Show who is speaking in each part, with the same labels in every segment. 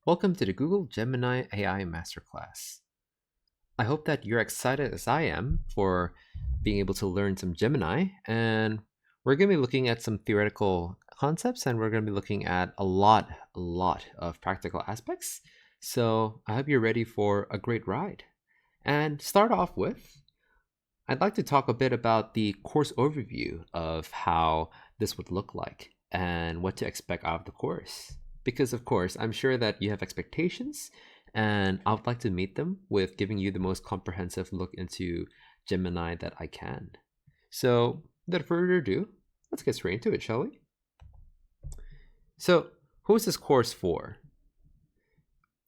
Speaker 1: Welcome to the Google Gemini AI Masterclass. I hope that you're excited as I am for being able to learn some Gemini, and we're going to be looking at some theoretical concepts, and we're going to be looking at a lot of practical aspects. So I hope you're ready for a great ride. And to start off with, I'd like to talk a bit about the course overview of how this would look like and what to expect out of the course. Because, of course, I'm sure that you have expectations, and I would like to meet them with giving you the most comprehensive look into Gemini that I can. So, without further ado, let's get straight into it, shall we? So, who is this course for?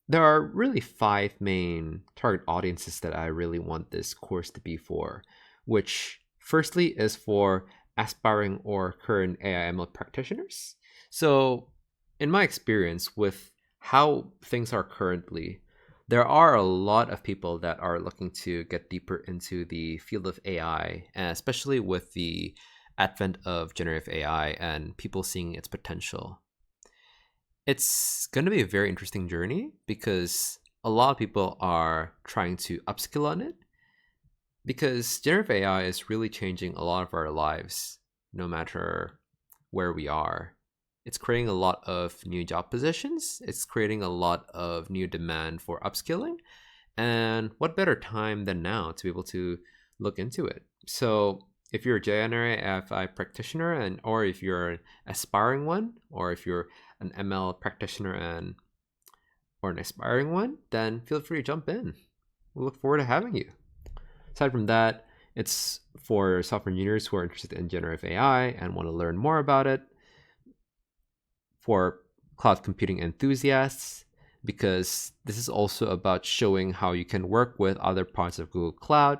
Speaker 1: There are really five main target audiences that I really want this course to be for, which firstly is for aspiring or current AI/ML practitioners. So, in my experience with how things are currently, there are a lot of people that are looking to get deeper into the field of AI, and especially with the advent of generative AI and people seeing its potential. It's going to be a very interesting journey because a lot of people are trying to upskill on it because generative AI is really changing a lot of our lives, no matter where we are. It's creating a lot of new job positions. It's creating a lot of new demand for upskilling. And what better time than now to be able to look into it? So if you're a Generative AI practitioner or if you're an aspiring one, or if you're an ML practitioner or an aspiring one, then feel free to jump in. We look forward to having you. Aside from that, it's for software engineers who are interested in generative AI and want to learn more about it, for cloud computing enthusiasts, because this is also about showing how you can work with other parts of Google Cloud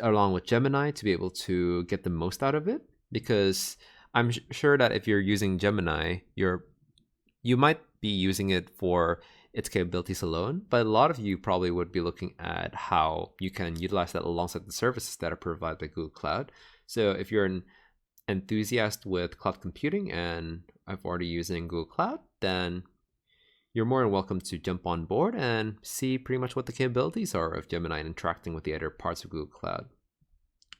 Speaker 1: along with Gemini to be able to get the most out of it. Because I'm sure that if you're using Gemini, you might be using it for its capabilities alone, but a lot of you probably would be looking at how you can utilize that alongside the services that are provided by Google Cloud. So if you're an enthusiast with cloud computing and I've already using Google Cloud, then you're more than welcome to jump on board and see pretty much what the capabilities are of Gemini and interacting with the other parts of Google Cloud.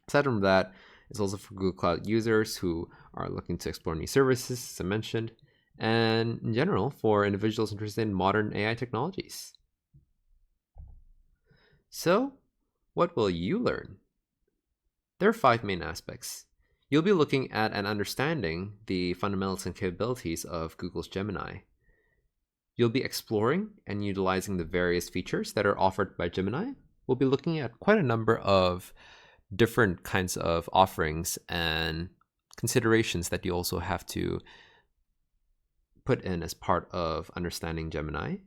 Speaker 1: Aside from that, it's also for Google Cloud users who are looking to explore new services, as I mentioned, and in general for individuals interested in modern AI technologies. So, what will you learn? There are five main aspects. You'll be looking at and understanding the fundamentals and capabilities of Google's Gemini. You'll be exploring and utilizing the various features that are offered by Gemini. We'll be looking at quite a number of different kinds of offerings and considerations that you also have to put in as part of understanding Gemini,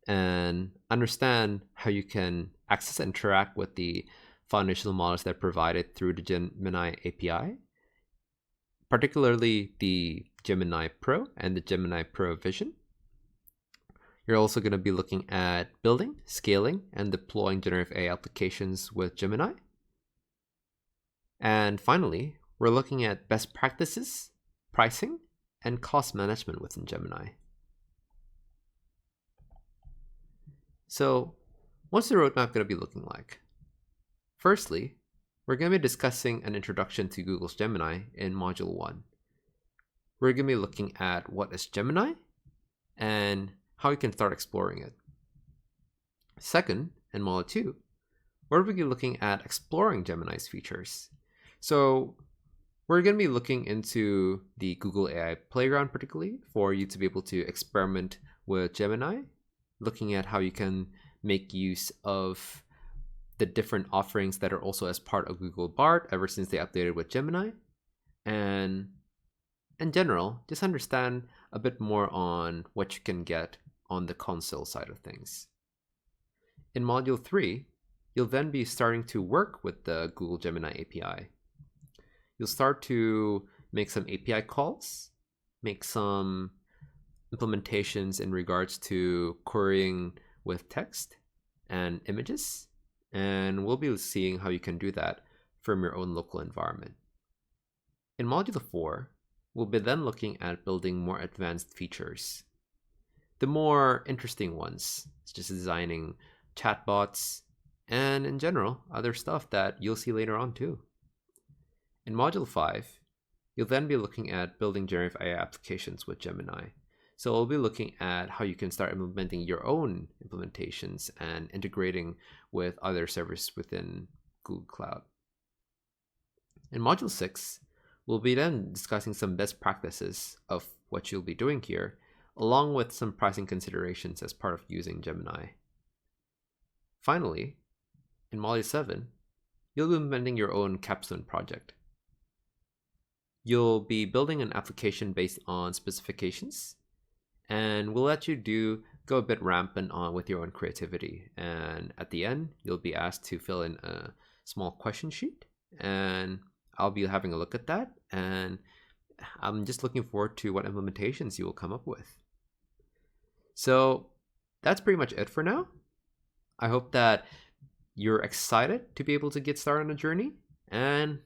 Speaker 1: and understand how you can access and interact with the foundational models that are provided through the Gemini API, particularly the Gemini Pro and the Gemini Pro Vision. You're also going to be looking at building, scaling, and deploying generative AI applications with Gemini. And finally, we're looking at best practices, pricing, and cost management within Gemini. So, what's the roadmap going to be looking like? Firstly, we're going to be discussing an introduction to Google's Gemini in Module 1. We're going to be looking at what is Gemini and how you can start exploring it. Second, in Module 2, we're going to be looking at exploring Gemini's features. So we're going to be looking into the Google AI Playground, particularly for you to be able to experiment with Gemini, looking at how you can make use of the different offerings that are also as part of Google Bard ever since they updated with Gemini. And in general, just understand a bit more on what you can get on the console side of things. In Module 3, you'll then be starting to work with the Google Gemini API. You'll start to make some API calls, make some implementations in regards to querying with text and images, and we'll be seeing how you can do that from your own local environment. In Module 4, we'll be then looking at building more advanced features. the more interesting ones, such as designing chatbots, and in general, other stuff that you'll see later on too. In Module 5, you'll then be looking at building generative AI applications with Gemini. So we'll be looking at how you can start implementing your own implementations and integrating with other services within Google Cloud. In Module 6, we'll be then discussing some best practices of what you'll be doing here, along with some pricing considerations as part of using Gemini. Finally, in Module 7, you'll be implementing your own capstone project. You'll be building an application based on specifications, and we'll let you go a bit rampant on with your own creativity. And at the end, you'll be asked to fill in a small question sheet, and I'll be having a look at that, and I'm just looking forward to what implementations you will come up with. So that's pretty much it for now. I hope that you're excited to be able to get started on a journey, and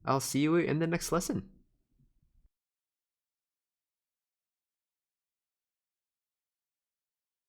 Speaker 1: I'll see you in the next lesson.